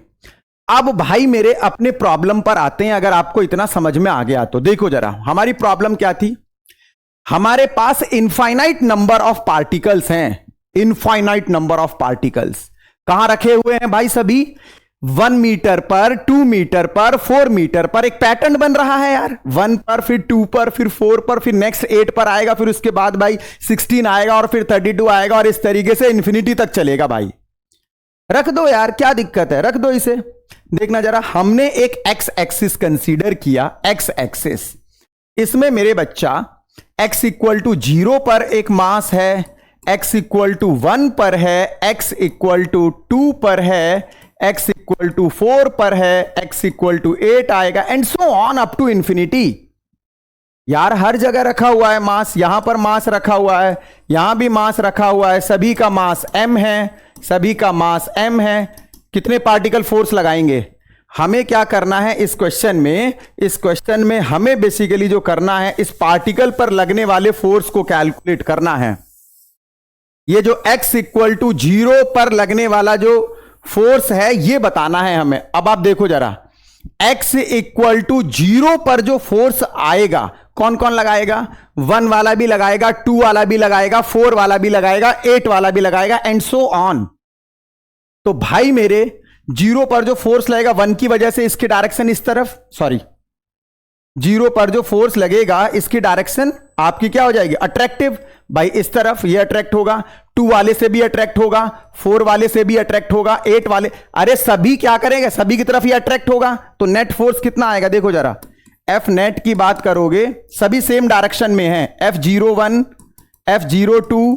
अब भाई मेरे अपने प्रॉब्लम पर आते हैं। अगर आपको इतना समझ में आ गया तो देखो जरा, हमारी प्रॉब्लम क्या थी। हमारे पास इनफाइनाइट नंबर ऑफ पार्टिकल्स हैं, इनफाइनाइट नंबर ऑफ पार्टिकल्स कहां रखे हुए हैं भाई, सभी 1 मीटर पर, 2 मीटर पर, 4 मीटर पर। एक पैटर्न बन रहा है यार, 1 पर, फिर 2 पर, फिर 4 पर, फिर नेक्स्ट 8 पर आएगा, फिर उसके बाद भाई 16 आएगा, और फिर 32 आएगा, और इस तरीके से इंफिनिटी तक चलेगा भाई। रख दो यार, क्या दिक्कत है, रख दो इसे। देखना जरा, हमने एक एक्स एक्सिस कंसीडर किया, एक्स एक्सिस। इसमें मेरे बच्चा x इक्वल टू 0 पर एक मास है, x इक्वल टू 1 पर है, x इक्वल टू 2 पर है, x इक्वल टू 4 पर है, x इक्वल टू 8 आएगा, and so on up to infinity. यार हर जगह रखा हुआ है मास, यहां पर मास रखा हुआ है, यहां भी मास रखा हुआ है, सभी का मास m है, सभी का मास m है। कितने पार्टिकल फोर्स लगाएंगे? हमें क्या करना है इस क्वेश्चन में, इस क्वेश्चन में हमें बेसिकली जो करना है, इस पार्टिकल पर लगने वाले फोर्स को कैलकुलेट करना है। ये जो x इक्वल टू 0 पर लगने वाला जो फोर्स है ये बताना है हमें। अब आप देखो जरा, x इक्वल टू 0 पर जो फोर्स आएगा, कौन कौन लगाएगा? 1 वाला भी लगाएगा, 2 वाला भी लगाएगा, 4 वाला भी लगाएगा, 8 वाला भी लगाएगा, एंड सो ऑन। तो भाई मेरे 0 पर जो फोर्स लगेगा 1 की वजह से इसकी डायरेक्शन इस तरफ, सॉरी 0 पर जो फोर्स लगेगा इसकी डायरेक्शन आपकी क्या हो जाएगी? अट्रैक्टिव। भाई इस तरफ ये अट्रैक्ट होगा, 2 वाले से भी अट्रैक्ट होगा, 4 वाले से भी अट्रैक्ट होगा, 8 वाले, अरे सभी क्या करेंगे, सभी की तरफ ये अट्रैक्ट होगा। तो नेट फोर्स कितना आएगा? देखो जरा, एफ नेट की बात करोगे, सभी सेम डायरेक्शन में है, F01, F02,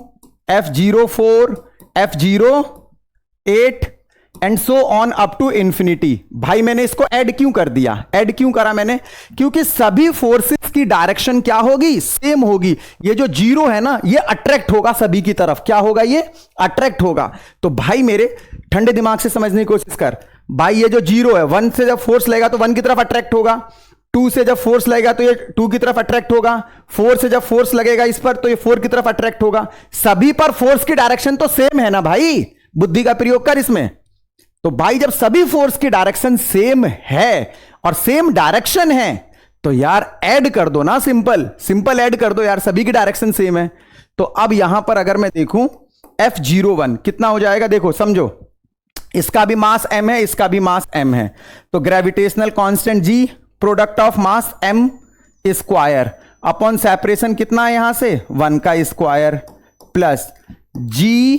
F04, F08 and so on up to infinity. भाई मैंने इसको ऐड क्यों कर दिया, ऐड क्यों करा मैंने? क्योंकि सभी फोर्सेस की डायरेक्शन क्या होगी? सेम होगी। ये जो 0 है ना, ये अट्रैक्ट होगा सभी की तरफ। क्या होगा? ये अट्रैक्ट होगा। तो भाई मेरे ठंडे दिमाग से समझने की कोशिश कर। भाई ये जो 0 है, 1 से जब फोर्स लगेगा तो 1 की तरफ अट्रैक्ट होगा, 2 से जब फोर्स लगेगा तो ये 2 की तरफ अट्रैक्ट होगा, 4 से जब फोर्स लगेगा इस पर तो ये 4 की तरफ अट्रैक्ट होगा। सभी पर फोर्स की डायरेक्शन तो सेम है ना भाई, बुद्धि का प्रयोग कर इसमें। तो भाई जब सभी फोर्स की डायरेक्शन सेम है और सेम डायरेक्शन है तो यार ऐड कर दो ना, सिंपल सिंपल ऐड कर दो यार, सभी की डायरेक्शन सेम है। तो अब यहां पर अगर मैं देखूं F01 कितना हो जाएगा, देखो समझो, इसका भी मास m है, इसका भी मास m है, तो gravitational constant G product of mass m square upon separation कितना है यहां से 1 का स्क्वायर प्लस G,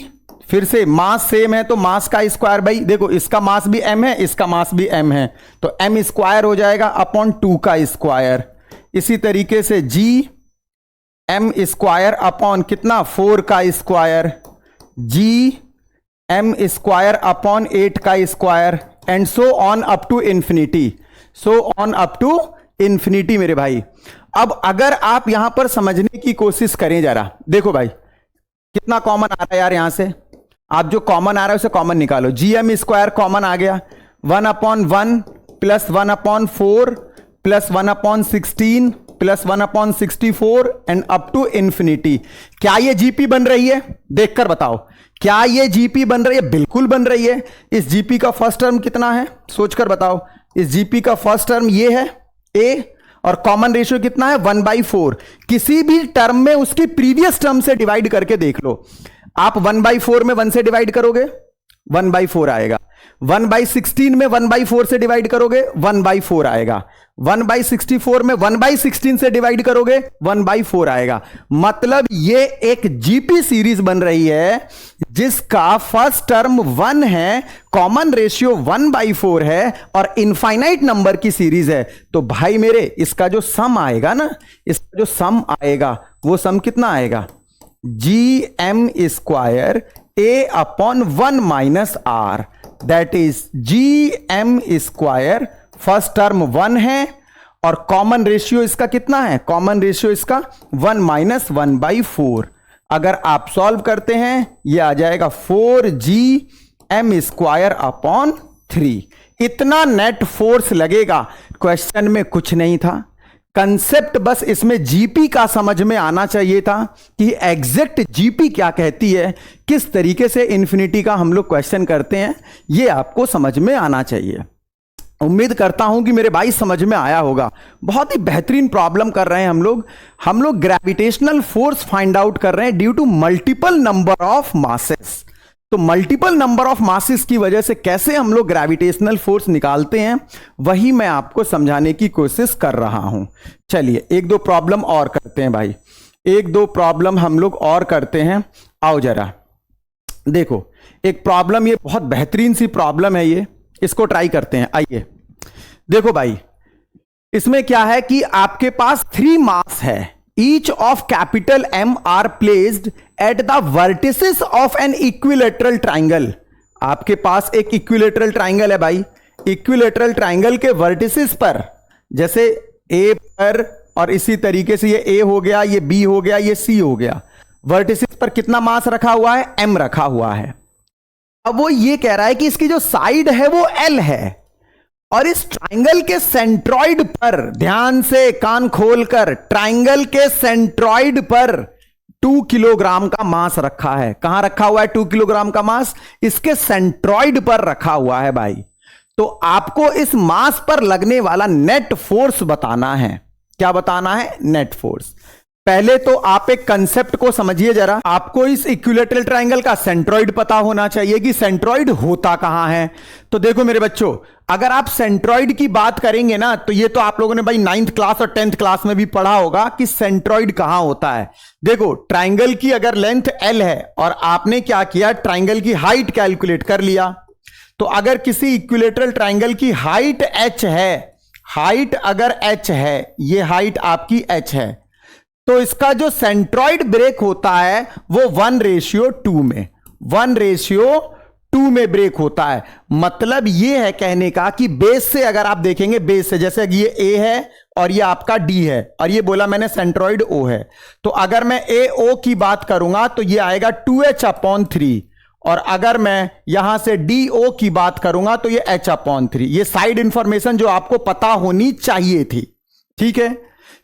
फिर से मास सेम है तो मास का स्क्वायर। भाई देखो इसका मास भी m है, इसका मास भी m है, तो m स्क्वायर हो जाएगा अपॉन 2 का स्क्वायर। इसी तरीके से G m स्क्वायर अपॉन कितना 4 का square, G m square upon 8 का square, and so on up to infinity, so on up to infinity मेरे भाई। अब अगर आप यहां पर समझने की कोशिश करें जरा, देखो भाई कितना कॉमन आ रहा है यार, यहां से आप जो कॉमन आ रहा है उसे कॉमन निकालो। GM स्क्वायर कॉमन आ गया, 1/1 plus 1/4 plus 1/16 plus 1/64 and up to infinity. क्या ये GP बन रही है? देखकर बताओ, क्या ये GP बन रही है? बिल्कुल बन रही है। इस GP का फर्स्ट टर्म कितना है, सोचकर बताओ। इस GP का फर्स्ट टर्म ये है A, और कॉमन रेशियो कितना है 1/4। किसी भी टर्म में उसकी प्रीवियस टर्म से डिवाइड करके देख लो। आप 1/4 में 1 से डिवाइड करोगे 1/4 आएगा, 1/16 में 1/4 से डिवाइड करोगे 1/4 आएगा, 1/64 में 1/16 से डिवाइड करोगे 1/4 आएगा। मतलब ये एक जीपी सीरीज बन रही है जिसका फर्स्ट टर्म 1 है, कॉमन रेशियो 1/4 है और इनफाइनाइट नंबर की सीरीज है। तो भाई मेरे इसका जो सम आएगा ना, इसका जो सम आएगा वो सम कितना आएगा? GM square A upon 1 minus R, that is GM square. First term 1 है और कॉमन रेशियो इसका कितना है? कॉमन रेशियो इसका 1 माइनस 1/4। अगर आप सॉल्व करते हैं ये आ जाएगा 4GM स्क्वायर अपॉन 3। इतना नेट फोर्स लगेगा। क्वेश्चन में कुछ नहीं था, कंसेप्ट बस इसमें जीपी का समझ में आना चाहिए था कि एग्जैक्ट जीपी क्या कहती है, किस तरीके से इन्फिनिटी का हम लोग क्वेश्चन करते हैं, ये आपको समझ में आना चाहिए। उम्मीद करता हूं कि मेरे भाई समझ में आया होगा। बहुत ही बेहतरीन प्रॉब्लम कर रहे हैं हम लोग ग्रेविटेशनल फोर्स फाइंड आउट कर रहे हैं due to multiple number of masses. तो मल्टीपल नंबर ऑफ मासेस की वजह से कैसे हम लोग ग्रेविटेशनल फोर्स निकालते हैं, वही मैं आपको समझाने की कोशिश कर रहा हूं। चलिए एक दो प्रॉब्लम और करते हैं भाई, एक दो प्रॉब्लम हम लोग और करते हैं। आओ जरा देखो, एक प्रॉब्लम, ये बहुत बेहतरीन सी प्रॉब्लम है, ये इसको ट्राई करते हैं। आइए देखो भाई, इसमें क्या है कि आपके पास 3 मास है, each of capital M are placed at the vertices of an equilateral triangle. आपके पास एक इक्विलेटरल ट्राइंगल है भाई, इक्विलेटरल ट्राइंगल के वर्टिसेस पर, जैसे A पर, और इसी तरीके से ये A हो गया, ये B हो गया, ये C हो गया। वर्टिसेस पर कितना मास रखा हुआ है? M रखा हुआ है। अब वो ये कह रहा है कि इसकी जो साइड है वो L है, और इस ट्राइंगल के सेंट्रॉइड पर, ध्यान से कान खोलकर, ट्राइंगल के सेंट्रॉइड पर 2 किलोग्राम का मास रखा है। कहां रखा हुआ है 2 किलोग्राम का मास? इसके सेंट्रॉइड पर रखा हुआ है भाई। तो आपको इस मास पर लगने वाला नेट फोर्स बताना है। क्या बताना है? Net force. पहले तो आप एक कंसेप्ट को समझिए जरा। आपको इस इक्विलेटरल ट्राइंगल का सेंट्रॉइड पता होना चाहिए कि सेंट्रॉइड होता कहां है। तो देखो मेरे बच्चों, अगर आप सेंट्रॉइड की बात करेंगे ना, तो ये तो आप लोगों ने भाई 9th क्लास और 10th क्लास में भी पढ़ा होगा कि सेंट्रॉइड कहां होता है। देखो, ट्राइंगल की अगर लेंथ L है और आपने क्या किया, ट्राइंगल की हाइट कैलकुलेट कर लिया, तो अगर किसी इक्विलेटरल ट्राइंगल की हाइट h है, हाइट अगर h है, ये हाइट आपकी h है, तो इसका जो सेंट्रॉइड ब्रेक होता है वो 1:2 में, 1:2 में ब्रेक होता है। मतलब ये है कहने का कि बेस से अगर आप देखेंगे, बेस से, जैसे ये A है और ये आपका D है, और ये बोला मैंने सेंट्रॉइड O है, तो अगर मैं AO की बात करूंगा तो ये आएगा 2h/3, और अगर मैं यहां से DO की बात करूंगा तो ये h/3। ये साइड इंफॉर्मेशन जो आपको पता होनी चाहिए थी, ठीक है।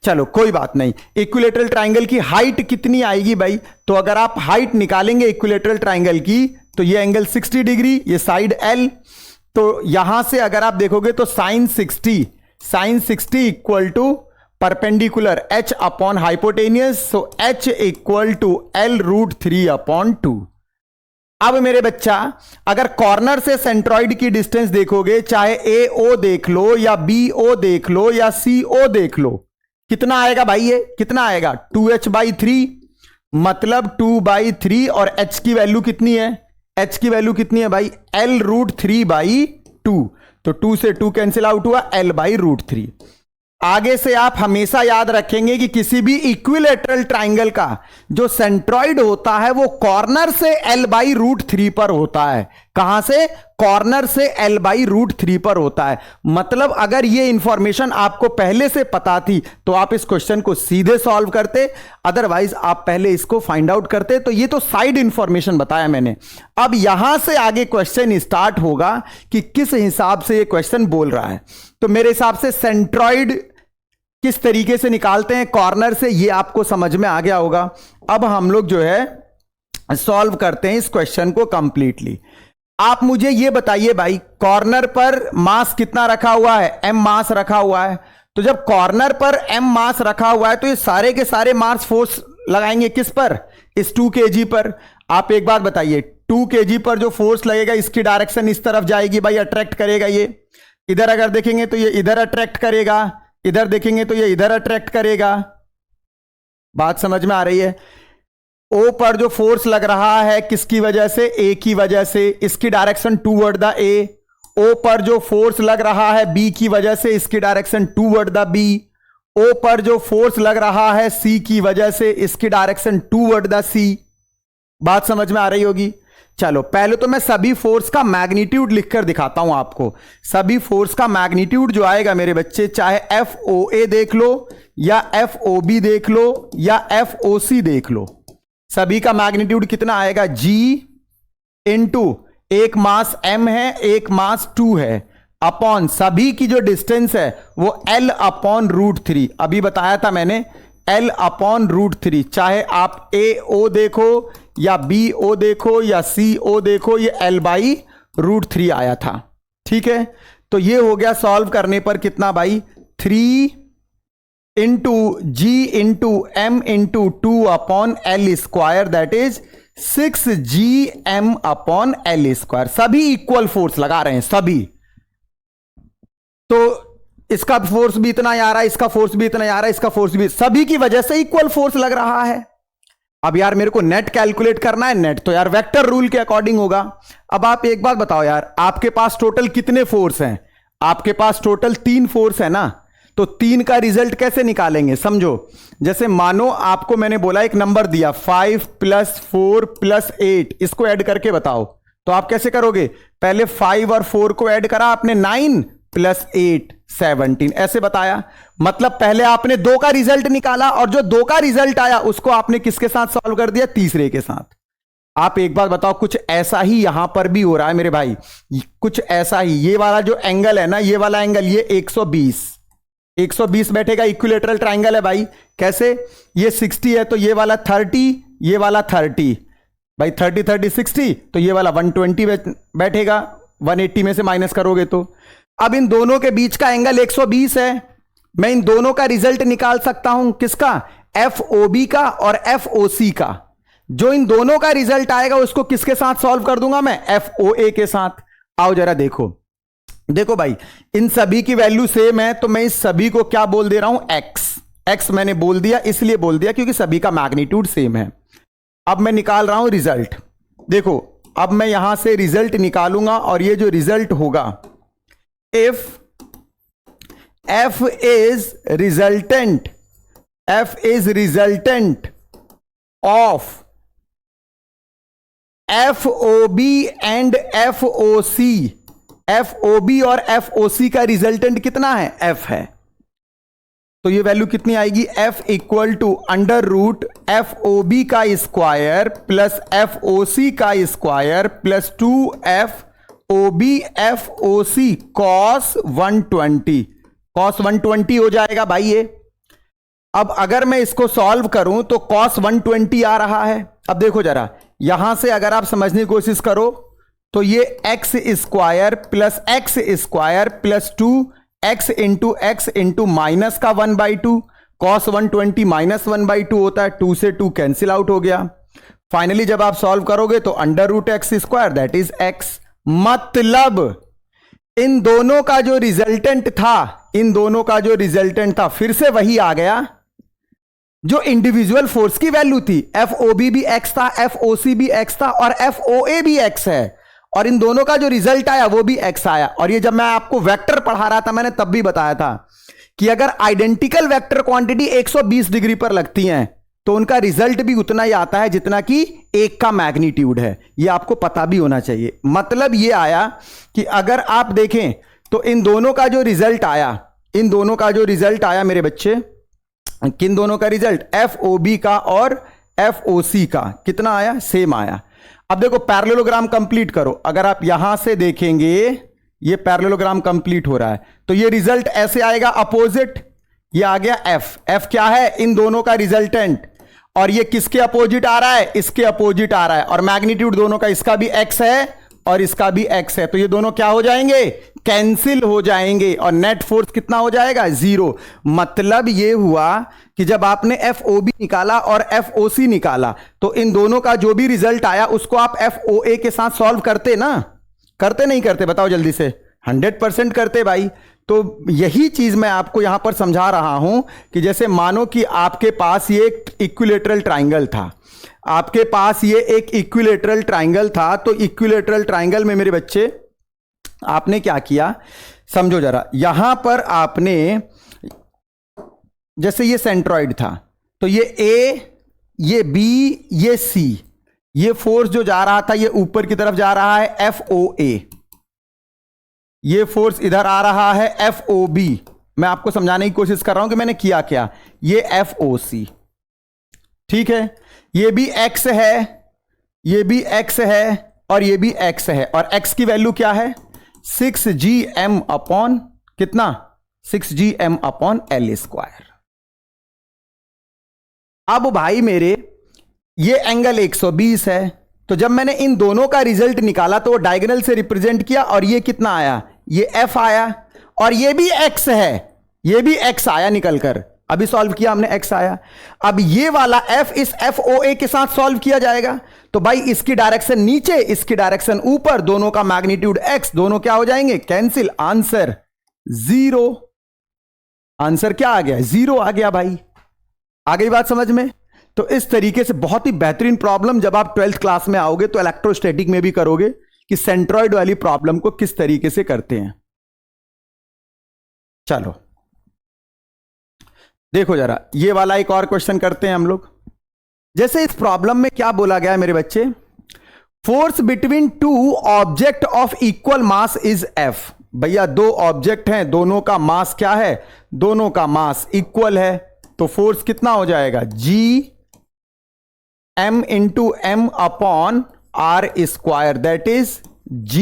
चलो कोई बात नहीं। इक्विलेटरल ट्राइंगल की हाइट कितनी आएगी भाई? तो अगर आप हाइट निकालेंगे इक्विलेटरल ट्राइंगल की, तो ये एंगल 60 डिग्री, ये साइड L, तो यहां से अगर आप देखोगे तो sin 60 equal to perpendicular h upon hypotenuse, so h equal to L√3/2। अब मेरे बच्चा, अगर कॉर्नर से सेंट्रॉइड की डिस्टेंस देखोगे, चाहे AO देख लो या BO देख लो या CO देख लो, कितना आएगा भाई? ये कितना आएगा? 2h/3, मतलब 2/3, और h की वैल्यू कितनी है? h की वैल्यू कितनी है भाई? L√3/2। तो 2 से 2 कैंसिल आउट हुआ, L/√3। आगे से आप हमेशा याद रखेंगे कि किसी भी इक्विलेटरल ट्राइंगल का जो सेंट्रॉइड होता है वो कॉर्नर से L/√3 पर होता है। कहां से? कॉर्नर से L/√3 पर होता है। मतलब अगर ये इंफॉर्मेशन आपको पहले से पता थी तो आप इस क्वेश्चन को सीधे सॉल्व करते, अदरवाइज आप पहले इसको फाइंड आउट करते। तो ये तो साइड इंफॉर्मेशन बताया मैंने। अब यहां से आगे क्वेश्चन स्टार्ट होगा कि किस हिसाब से ये क्वेश्चन बोल रहा है। तो मेरे हिसाब से सेंट्रॉइड किस तरीके से निकालते हैं कॉर्नर से, ये आपको समझ में आ गया होगा। अब हम लोग जो है सॉल्व करते हैं इस क्वेश्चन को कंप्लीटली। आप मुझे ये बताइए भाई, कॉर्नर पर मास कितना रखा हुआ है? M मास रखा हुआ है। तो जब कॉर्नर पर M मास रखा हुआ है तो ये सारे के सारे मास फोर्स लगाएंगे किस पर? इस 2 kg पर। आप एक बात बताइए, 2 kg पर जो फोर्स लगेगा इसकी डायरेक्शन इस तरफ जाएगी भाई, अट्रैक्ट करेगा। ये इधर अगर देखेंगे तो ये इधर अट्रैक्ट करेगा, इधर देखेंगे तो ये इधर अट्रैक्ट करेगा। बात समझ में आ रही है? O पर जो फोर्स लग रहा है किसकी वजह से? A की वजह से, इसकी direction toward the A। O पर जो फोर्स लग रहा है B की वजह से, इसकी direction toward the B। O पर जो फोर्स लग रहा है C की वजह से, इसकी डायरेक्शन टूवर्ड द C। बात समझ में आ रही होगी। चलो पहले तो मैं सभी फोर्स का मैग्नीट्यूड लिखकर दिखाता हूं आपको। सभी फोर्स का मैग्नीट्यूड जो आएगा मेरे बच्चे, चाहे FOA देख लो या FOB देख लो या FOC देख लो, सभी का मैग्नीट्यूड कितना आएगा? G इंटू एक मास M है, एक मास 2 है, अपॉन सभी की जो डिस्टेंस है वो L/√3। अभी बताया था मैंने, L/√3। चाहे आप AO देखो या BO देखो या CO देखो, ये L/√3 आया था। ठीक है, तो ये हो गया सॉल्व करने पर कितना भाई, 3 into G into M into 2 upon L square, that is 6gm upon L square. सभी इक्वल फोर्स लगा रहे हैं सभी, तो इसका फोर्स भी इतना आ रहा है, इसका फोर्स भी इतना आ रहा है, इसका फोर्स भी, सभी की वजह से इक्वल फोर्स लग रहा है। अब यार मेरे को नेट कैलकुलेट करना है, नेट तो यार वेक्टर रूल के अकॉर्डिंग होगा। अब आप एक बात बताओ यार, आपके पास टोटल कितने फोर्स हैं? आपके पास टोटल 3 फोर्स है ना, तो 3 का रिजल्ट कैसे निकालेंगे समझो। जैसे मानो आपको मैंने बोला एक नंबर दिया 5 + 4 + 8, इसको ऐड करके बताओ, तो आप कैसे करोगे? पहले 5 और 4 को ऐड करा आपने, 9 + 8 17, ऐसे बताया। मतलब पहले आपने 2 का रिजल्ट निकाला और जो 2 का रिजल्ट आया उसको आपने किसके साथ सॉल्व कर दिया? तीसरे के साथ। आप एक बात बताओ, कुछ ऐसा ही यहां पर भी हो रहा है मेरे भाई, कुछ ऐसा ही। ये वाला जो एंगल है ना, ये वाला एंगल, ये 120 बैठेगा, इक्विलेटरल ट्राइंगल है भाई। कैसे? ये 60 है तो ये वाला 30, ये वाला 30 भाई, 30 30 60, तो ये वाला 120 बैठेगा, 180 में से माइनस करोगे तो। अब इन दोनों के बीच का एंगल 120 है, मैं इन दोनों का रिजल्ट निकाल सकता हूं, किसका? FOB का और FOC का। जो इन दोनों का रिजल्ट आएगा उसको किसके साथ सॉल्व कर दूंगा मैं? FOA के साथ। आओ जरा देखो, देखो भाई, इन सभी की वैल्यू सेम है, तो मैं इस सभी को क्या बोल दे रहा हूं? x मैंने बोल दिया, इसलिए बोल दिया क्योंकि सभी का मैग्नीट्यूड सेम है। अब मैं निकाल रहा हूं रिजल्ट। देखो, अब मैं यहां से रिजल्ट निकालूंगा और ये जो रिजल्ट होगा, if f is resultant of FOB and FOC, FOB और FOC का रिजल्टेंट कितना है? F है। तो ये वैल्यू कितनी आएगी? F इक्वल टू √ FOB का स्क्वायर प्लस FOC का square plus 2FOB FOC cos 120, cos 120 हो जाएगा भाई ये। अब अगर मैं इसको सॉल्व करूं तो cos 120 आ रहा है। अब देखो जरा, यहां से अगर आप समझने की कोशिश करो तो ये x square plus x square plus 2x into x into minus का 1/2, cos 120 माइनस 1/2 होता है, 2 से 2 कैंसिल आउट हो गया। फाइनली जब आप सॉल्व करोगे तो √x², दैट इज x। मतलब इन दोनों का जो रिजल्टेंट था, फिर से वही आ गया जो इंडिविजुअल फोर्स की वैल्यू थी। FOB भी x था, FOC भी x था और FOA भी x है, और इन दोनों का जो रिजल्ट आया वो भी x आया। और ये जब मैं आपको वेक्टर पढ़ा रहा था, मैंने तब भी बताया था कि अगर आइडेंटिकल वेक्टर क्वांटिटी 120 डिग्री पर लगती हैं तो उनका रिजल्ट भी उतना ही आता है जितना कि एक का मैग्नीट्यूड है। ये आपको पता भी होना चाहिए। मतलब ये आया कि अगर आप देखें तो इन दोनों का जो रिजल्ट आया, मेरे बच्चे, किन दोनों का रिजल्ट? FOB का और FOC का कितना आया? सेम आया। अब देखो पैरेललोग्राम कंप्लीट करो। अगर आप यहां से देखेंगे, ये पैरेललोग्राम कंप्लीट हो रहा है, तो ये रिजल्ट ऐसे आएगा अपोजिट। ये आ गया F क्या है? इन दोनों का रिजल्टेंट। और ये किसके अपोजिट आ रहा है? इसके अपोजिट आ रहा है। और मैग्नीट्यूड दोनों का, इसका भी x है और इसका भी x है, तो ये दोनों क्या हो जाएंगे? कैंसिल हो जाएंगे। और नेट फोर्स कितना हो जाएगा? 0। मतलब ये हुआ कि जब आपने FOB निकाला और FOC निकाला तो इन दोनों का जो भी रिजल्ट आया उसको आप FOA के साथ सॉल्व करते ना? करते नहीं करते? बताओ जल्दी से। 100% करते भाई। तो यही चीज मैं आपको यहां पर समझा रहा हूं कि जैसे मानो कि आपके पास ये एक इक्विलेटरल ट्राइंगल था, तो इक्विलेटरल ट्राइंगल में मेरे बच्चे आपने क्या किया समझो जरा। यहां पर आपने, जैसे ये सेंट्रॉइड था, तो ये A, ये B, ये C, ये फोर्स जो जा रहा था ये ऊपर की तरफ जा रहा है FOA, ये फोर्स इधर आ रहा है FOB। मैं आपको समझाने की कोशिश कर रहा हूं कि मैंने किया क्या। ये FOC, ठीक है, ये भी x है, ये भी x है और ये भी x है। और x की वैल्यू क्या है? 6gm अपॉन कितना? 6gm upon L square. अब भाई मेरे ये एंगल 120 है, तो जब मैंने इन दोनों का रिजल्ट निकाला तो वो डायगोनल से रिप्रेजेंट किया और ये कितना आया? ये F आया और ये भी X है, ये भी X आया निकलकर, अभी सॉल्व किया हमने, X आया। अब ये वाला F इस FOA के साथ सॉल्व किया जाएगा, तो भाई इसकी डायरेक्शन नीचे, इसकी डायरेक्शन ऊपर, दोनों का मैग्नीट्यूड X, दोनों क्या हो जाएंगे, कैंसिल, आंसर 0। आंसर क्या आ गया, 0 आ गया भाई। आ गई बात समझ में? तो इस तरीके से बहुत ही बेहतरीन प्रॉब्लम जब आप 12th क्लास में आओगे तो इलेक्ट्रोस्टैटिक में भी करोगे कि सेंट्रॉइड वाली प्रॉब्लम को किस तरीके से करते हैं। चलो देखो जरा, ये वाला एक और क्वेश्चन करते हैं हम लोग। जैसे इस प्रॉब्लम में क्या बोला गया है मेरे बच्चे, force between two object of equal mass is F। भैया दो ऑब्जेक्ट हैं, दोनों का मास क्या है, दोनों का मास इक्वल है, तो फोर्स कितना हो जाएगा, G M into M upon R square, that is G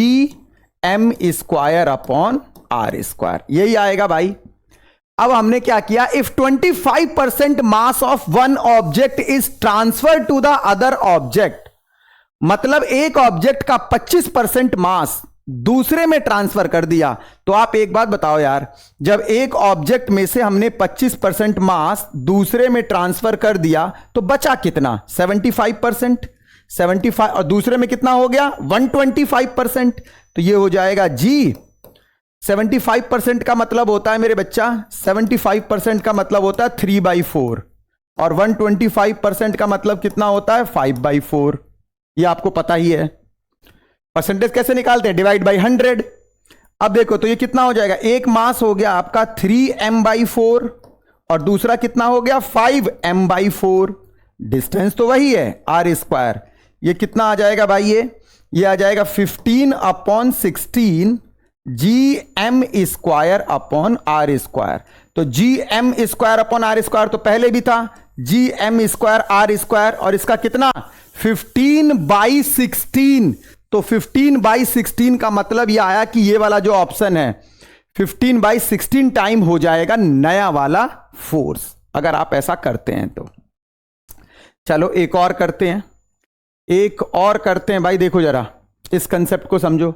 M square upon R square, यही आएगा भाई। अब हमने क्या किया, if 25% mass of one object is transfer to the other object, मतलब एक ऑब्जेक्ट का 25% मास दूसरे में ट्रांसफर कर दिया, तो आप एक बात बताओ यार, जब एक ऑब्जेक्ट में से हमने 25% मास दूसरे में ट्रांसफर कर दिया तो बचा कितना, 75%, 75 और दूसरे में कितना हो गया 125%, तो ये हो जाएगा जी। 75% का मतलब होता है मेरे बच्चा, 75% का मतलब होता है 3/4 और 125% का मतलब कितना होता है 5/4, ये आपको पता ही है। परसेंटेज कैसे निकालते हैं, डिवाइड बाई 100। अब देखो तो ये कितना हो जाएगा, एक मास हो गया आपका 3m/4 और दूसरा कितना हो गया 5m/4, डिस्टेंस तो वही है आर स्क्वायर, ये कितना आ जाएगा भाई, ये आ जाएगा 15/16 GM square upon R square. तो GM square upon R square तो पहले भी था, GM स्क्वायर आर स्क्वायर, और इसका कितना 15/16, तो 15/16 का मतलब यह आया कि ये वाला जो ऑप्शन है 15/16 टाइम हो जाएगा नया वाला फोर्स, अगर आप ऐसा करते हैं तो। चलो एक और करते हैं, एक और करते हैं भाई। देखो जरा इस कंसेप्ट को समझो,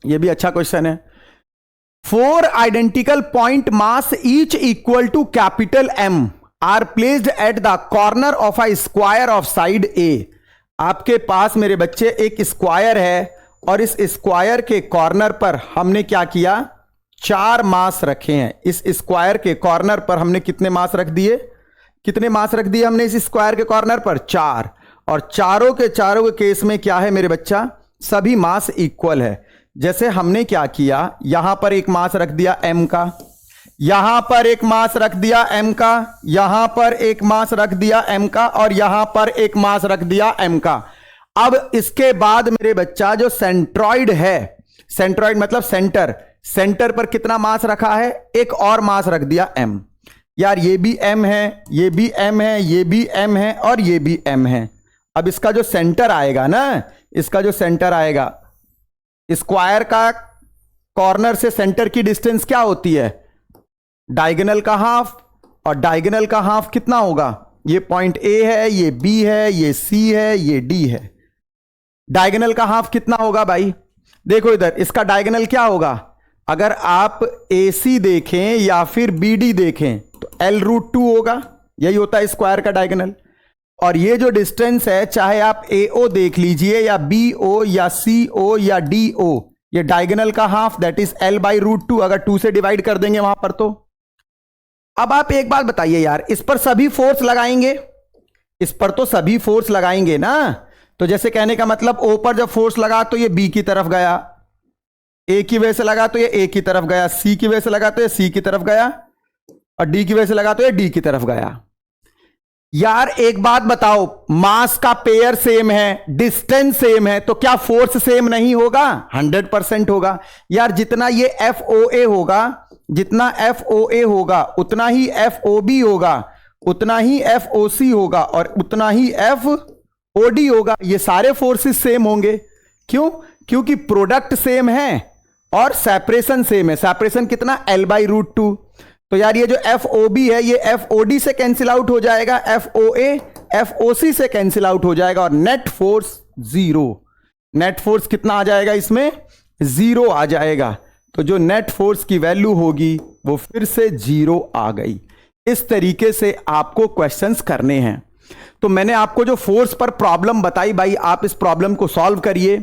ये भी अच्छा क्वेश्चन है। 4 identical point mass each equal to capital M are placed at the corner of a square of side A। आपके पास मेरे बच्चे एक स्क्वायर है और इस स्क्वायर के कॉर्नर पर हमने क्या किया, 4 मास रखे हैं। इस स्क्वायर के कॉर्नर पर हमने कितने मास रख दिए, कितने मास रख दिए हमने इस स्क्वायर के कॉर्नर पर, 4, और चारों के केस में क्या है मेरे बच्चा, सभी मास इक्वल है। जैसे हमने क्या किया, यहां पर एक मास रख दिया m का, यहां पर एक मास रख दिया m का, यहां पर एक मास रख दिया m का, और यहां पर एक मास रख दिया m का। अब इसके बाद मेरे बच्चा जो सेंट्रॉइड है, सेंट्रॉइड मतलब सेंटर, सेंटर पर कितना मास रखा है, एक और मास रख दिया m। यार ये भी m है, ये भी m है, ये भी m है और ये भी m है। अब इसका जो सेंटर आएगा ना, इसका जो सेंटर आएगा, स्क्वायर का कॉर्नर से सेंटर की डिस्टेंस क्या होती है, डायगोनल का हाफ, और डायगोनल का हाफ कितना होगा, ये पॉइंट A है, ये B है, ये C है, ये D है। डायगोनल का हाफ कितना होगा भाई, देखो इधर इसका डायगोनल क्या होगा, अगर आप AC देखें या फिर BD देखें तो L√2 होगा, यही होता है स्क्वायर का डायगोनल। और ये जो डिस्टेंस है, चाहे आप AO देख लीजिए या BO या CO या DO, ये डायगोनल का हाफ दैट इज L/√2, अगर 2 से डिवाइड कर देंगे वहां पर तो। अब आप एक बात बताइए यार, इस पर सभी फोर्स लगाएंगे, इस पर तो सभी फोर्स लगाएंगे ना। तो जैसे कहने का मतलब O पर जब फोर्स लगा तो ये B की तरफ गया, A की वजह से लगा तो ये A की तरफ गया, C की वजह से लगा तो ये C की तरफ गया, और D की वजह से लगा तो ये D की तरफ गया। यार एक बात बताओ, मास का पेयर सेम है, डिस्टेंस सेम है, तो क्या फोर्स सेम नहीं होगा, 100% होगा। यार जितना ये FOA होगा, जितना FOA होगा उतना ही FOB होगा, उतना ही FOC होगा, और उतना ही FOD होगा। ये सारे फोर्सेस सेम होंगे, क्यों, क्योंकि प्रोडक्ट सेम है और सेपरेशन सेम है। सेपरेशन कितना, L/√2। तो यार ये जो FOB है ये FOD से कैंसिल आउट हो जाएगा, FOA FOC से कैंसिल आउट हो जाएगा, और नेट फोर्स 0। नेट फोर्स कितना आ जाएगा इसमें, 0 आ जाएगा। तो जो नेट फोर्स की वैल्यू होगी वो फिर से 0 आ गई। इस तरीके से आपको क्वेश्चंस करने हैं। तो मैंने आपको जो फोर्स पर प्रॉब्लम बताई भाई, आप इस प्रॉब्लम को सॉल्व करिए।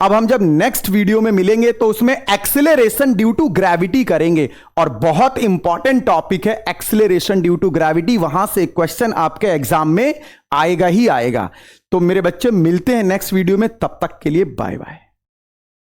अब हम जब नेक्स्ट वीडियो में मिलेंगे तो उसमें एक्सेलरेशन ड्यू टू ग्रेविटी करेंगे, और बहुत इंपॉर्टेंट टॉपिक है एक्सेलरेशन ड्यू टू ग्रेविटी। वहां से क्वेश्चन आपके एग्जाम में आएगा ही आएगा। तो मेरे बच्चे मिलते हैं नेक्स्ट वीडियो में, तब तक के लिए बाय बाय।